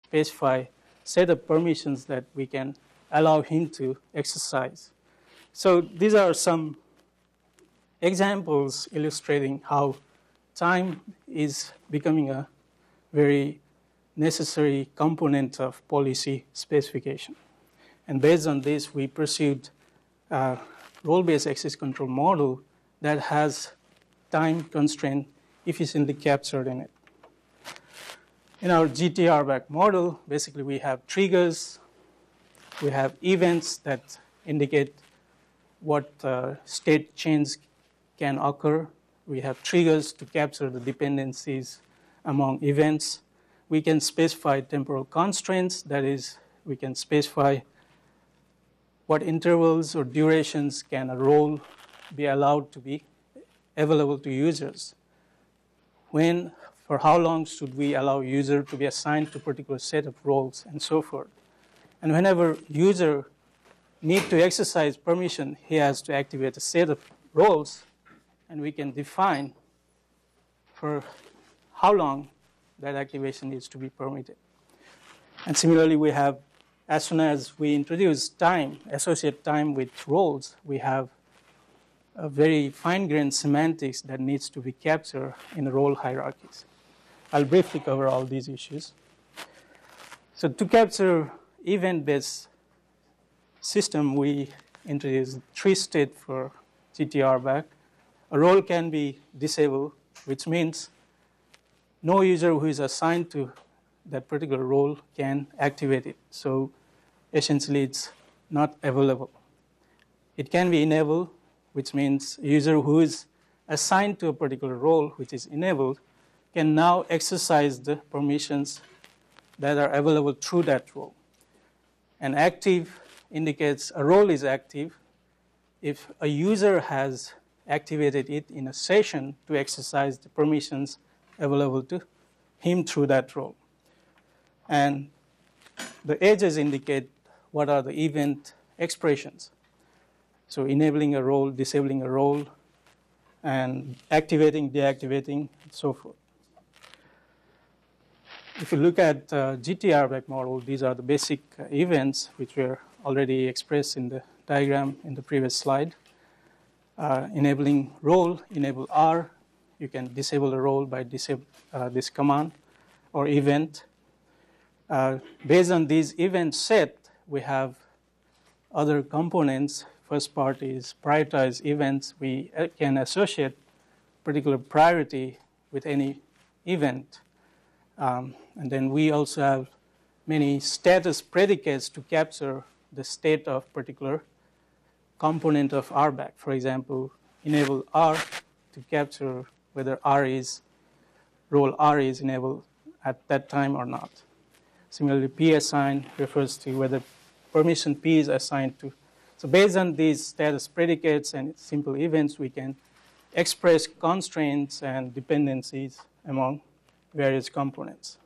specify set of permissions that we can allow him to exercise. So these are some examples illustrating how time is becoming a very necessary component of policy specification. And based on this, we pursued a role-based access control model that has time constraint efficiently captured in it. In our GTRBAC model, basically we have triggers, we have events that indicate what state change can occur. We have triggers to capture the dependencies among events. We can specify temporal constraints, that is, we can specify what intervals or durations can a role be allowed to be available to users. When, for how long should we allow user to be assigned to a particular set of roles and so forth. And whenever user need to exercise permission, he has to activate a set of roles, and we can define for how long that activation needs to be permitted. And similarly, we have, as soon as we introduce time, associate time with roles, we have a very fine-grained semantics that needs to be captured in the role hierarchies. I'll briefly cover all these issues. So to capture event-based system, we introduced 3 states for GTRBAC. A role can be disabled, which means no user who is assigned to that particular role can activate it. So essentially, it's not available. It can be enabled, which means a user who is assigned to a particular role, which is enabled, can now exercise the permissions that are available through that role. And active indicates a role is active if a user has activated it in a session to exercise the permissions available to him through that role. And the edges indicate what are the event expressions. So enabling a role, disabling a role, and activating, deactivating, and so forth. If you look at GTRBAC model, these are the basic events which were already expressed in the diagram in the previous slide. Enabling role, enable R. You can disable a role by disable this command or event. Based on these event set, we have other components. First part is prioritize events. We can associate particular priority with any event. And then we also have many status predicates to capture the state of particular component of RBAC. For example, enable R to capture whether role R is enabled at that time or not. Similarly, P assign refers to whether permission P is assigned to. So based on these status predicates and simple events, we can express constraints and dependencies among various components.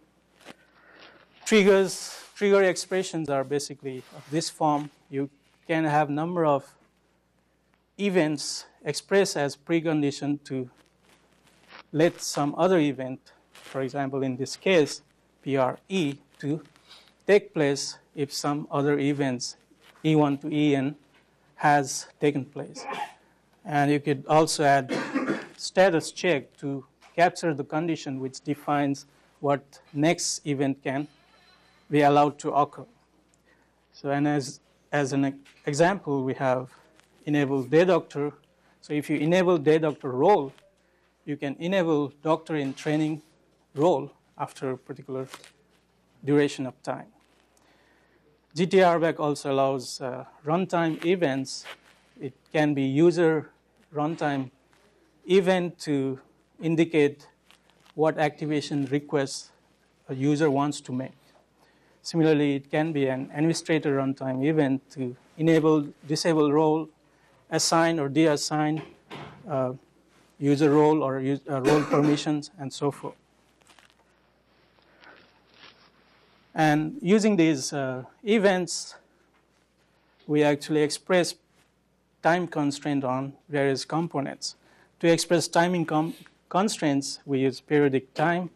Trigger expressions are basically of this form. You can have number of events expressed as precondition to let some other event, for example, in this case, PRE, to take place if some other events, E1 to En, has taken place. And you could also add status check to capture the condition which defines what next event can be allowed to occur. So, and as an example, we have enable day doctor. So if you enable day doctor role, you can enable doctor in training role after a particular duration of time. GTRBAC also allows runtime events. It can be user runtime event to indicate what activation requests a user wants to make. Similarly, it can be an administrator runtime event to enable, disable role, assign or deassign user role or role permissions, and so forth. And using these events, we actually express time constraint on various components. To express timing constraints, we use periodic time,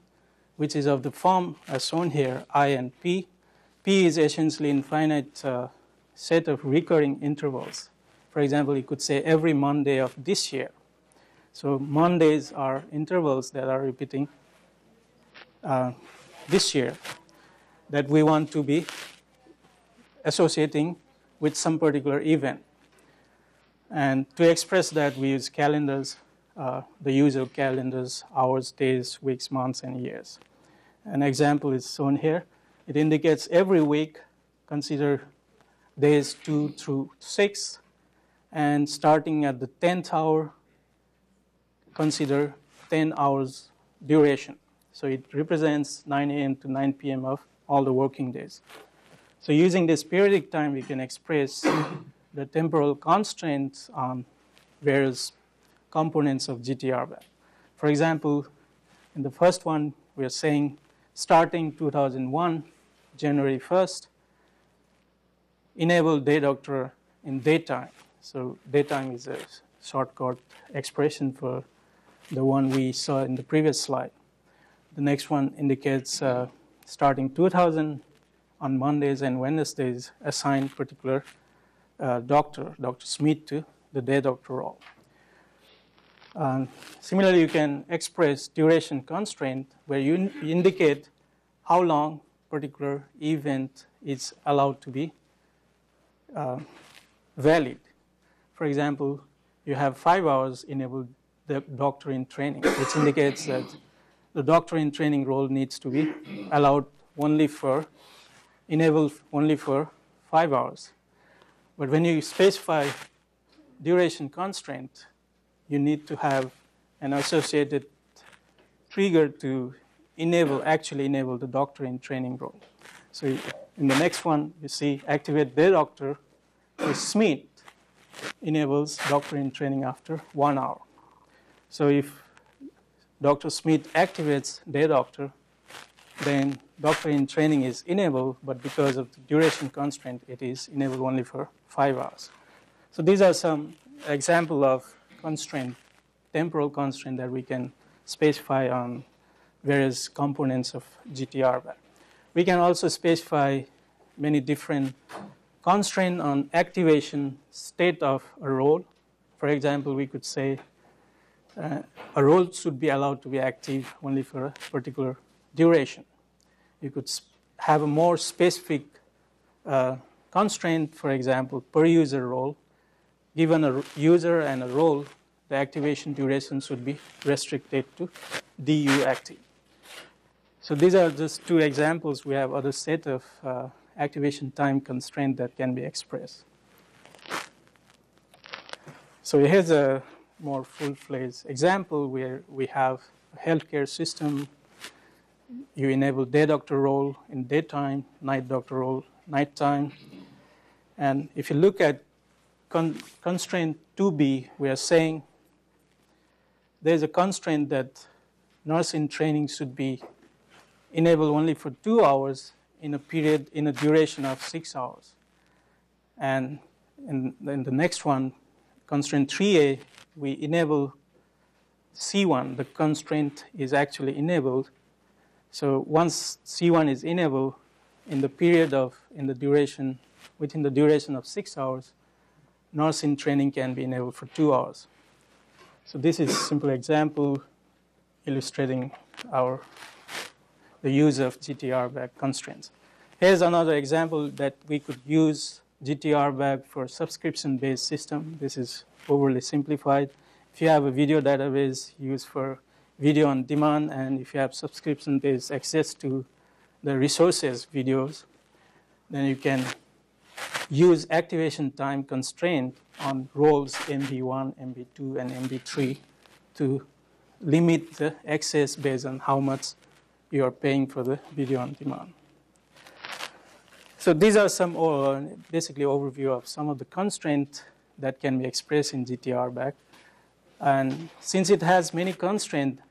which is of the form as shown here, I and P. P is essentially infinite set of recurring intervals. For example, you could say every Monday of this year. So Mondays are intervals that are repeating this year that we want to be associating with some particular event. And to express that, we use calendars, the use of calendars, hours, days, weeks, months, and years. An example is shown here. It indicates every week, consider days 2 through 6, and starting at the 10th hour, consider 10 hours duration. So it represents 9 a.m. to 9 p.m. of all the working days. So using this periodic time, we can express the temporal constraints on various components of GTRBAC. For example, in the first one, we are saying starting 2001, January 1st, enable day doctor in daytime. So daytime is a shortcut expression for the one we saw in the previous slide. The next one indicates starting 2000 on Mondays and Wednesdays, assign particular Dr. Smith to the day doctor role. Similarly, you can express duration constraint where you indicate how long particular event is allowed to be valid. For example, you have 5 hours enabled the doctor in training, which indicates that the doctor in training role needs to be allowed only for, enabled only for 5 hours. But when you specify duration constraint, you need to have an associated trigger to enable, actually enable the doctor in training role. So in the next one, you see activate day doctor with Smith enables doctor in training after 1 hour. So if Dr. Smith activates day doctor, then doctor in training is enabled, but because of the duration constraint, it is enabled only for 5 hours. So these are some examples of constraint, temporal constraint that we can specify on various components of GTRBAC. We can also specify many different constraints on activation state of a role. For example, we could say a role should be allowed to be active only for a particular duration. You could have a more specific constraint, for example, per user role. Given a user and a role, the activation duration should be restricted to DU active. So these are just 2 examples. We have other set of activation time constraint that can be expressed. So here's a more full-fledged example where we have a healthcare system. You enable day doctor role in daytime, night doctor role nighttime. And if you look at constraint 2B, we are saying there's a constraint that nurse in training should be enabled only for 2 hours in a period, in a duration of 6 hours. And in the next one, constraint 3A, we enable C1. The constraint is actually enabled. So once C1 is enabled, in the period of, in the duration, within the duration of 6 hours, nurse in training can be enabled for 2 hours. So this is a simple example illustrating the use of GTRBAC constraints. Here's another example that we could use GTRBAC for subscription-based system. This is overly simplified. If you have a video database used for video on demand, and if you have subscription-based access to the resources videos, then you can use activation time constraint on roles MB1, MB2, and MB3 to limit the access based on how much you are paying for the video on demand. So these are some basically overview of some of the constraints that can be expressed in GTRBAC. And since it has many constraints,